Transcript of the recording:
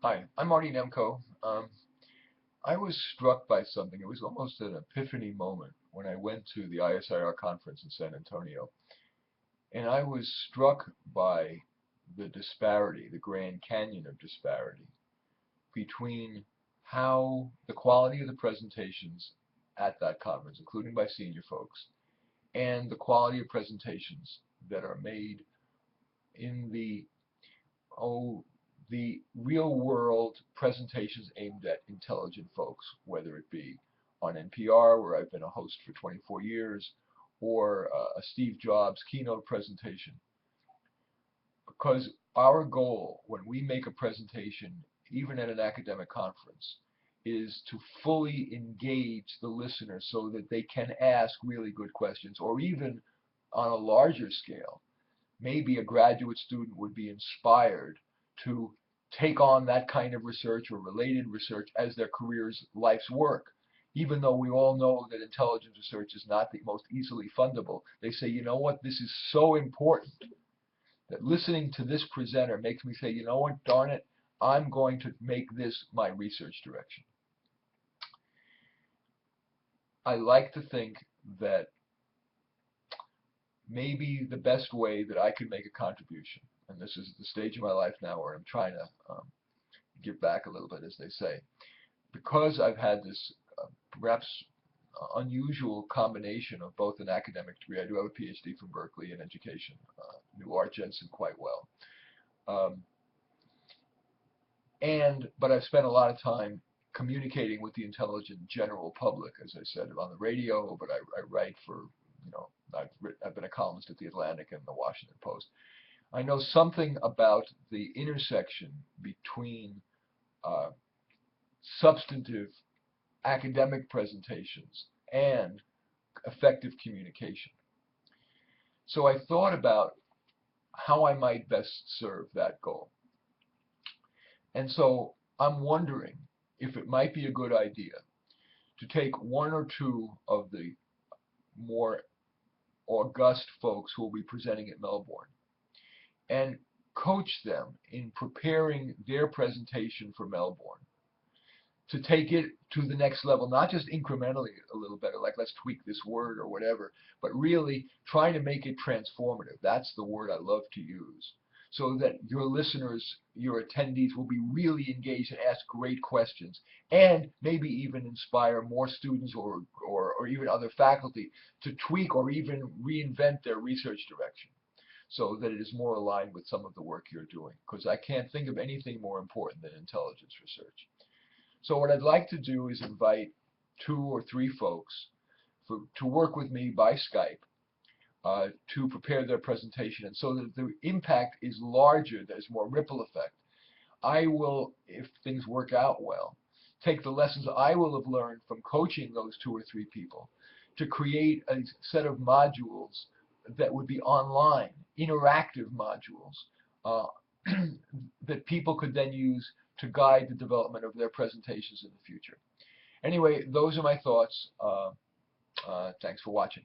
Hi, I'm Marty Nemko. I was struck by something. It was almost an epiphany moment when I went to the ISIR conference in San Antonio. And I was struck by the disparity, the Grand Canyon of disparity between how the quality of the presentations at that conference, including by senior folks, and the quality of presentations that are made in oh, the real world presentations aimed at intelligent folks, whether it be on NPR, where I've been a host for 24 years, or a Steve Jobs keynote presentation. Because our goal when we make a presentation, even at an academic conference, is to fully engage the listener so that they can ask really good questions, or even on a larger scale, maybe a graduate student would be inspired to take on that kind of research or related research as their career's life's work. Even though we all know that intelligence research is not the most easily fundable, they say, you know what, this is so important that listening to this presenter makes me say, you know what, darn it, I'm going to make this my research direction. I like to think that maybe the best way that I could make a contribution, and this is the stage of my life now where I'm trying to give back a little bit, as they say, because I've had this perhaps unusual combination of both an academic degree. I do have a PhD from Berkeley in education, knew Art Jensen quite well, um, but I've spent a lot of time communicating with the intelligent general public, as I said, on the radio. But I write for, I've been a columnist at the Atlantic and the Washington Post. I know something about the intersection between uh, substantive academic presentations and effective communication. So I thought about how I might best serve that goal. And so I'm wondering if it might be a good idea to take one or two of the more august folks who will be presenting at Melbourne and coach them in preparing their presentation for Melbourne to take it to the next level, not just incrementally a little better, like let's tweak this word or whatever, but really trying to make it transformative. That's the word I love to use. So that your listeners, your attendees will be really engaged and ask great questions, and maybe even inspire more students or even other faculty to tweak or even reinvent their research direction so that it is more aligned with some of the work you're doing. Because I can't think of anything more important than intelligence research. So what I'd like to do is invite two or three folks to work with me by Skype to prepare their presentation. And so that the impact is larger, there's more ripple effect. I will, if things work out well, take the lessons I will have learned from coaching those two or three people to create a set of modules that would be online, interactive modules uh, that people could then use to guide the development of their presentations in the future. Anyway, those are my thoughts. Thanks for watching.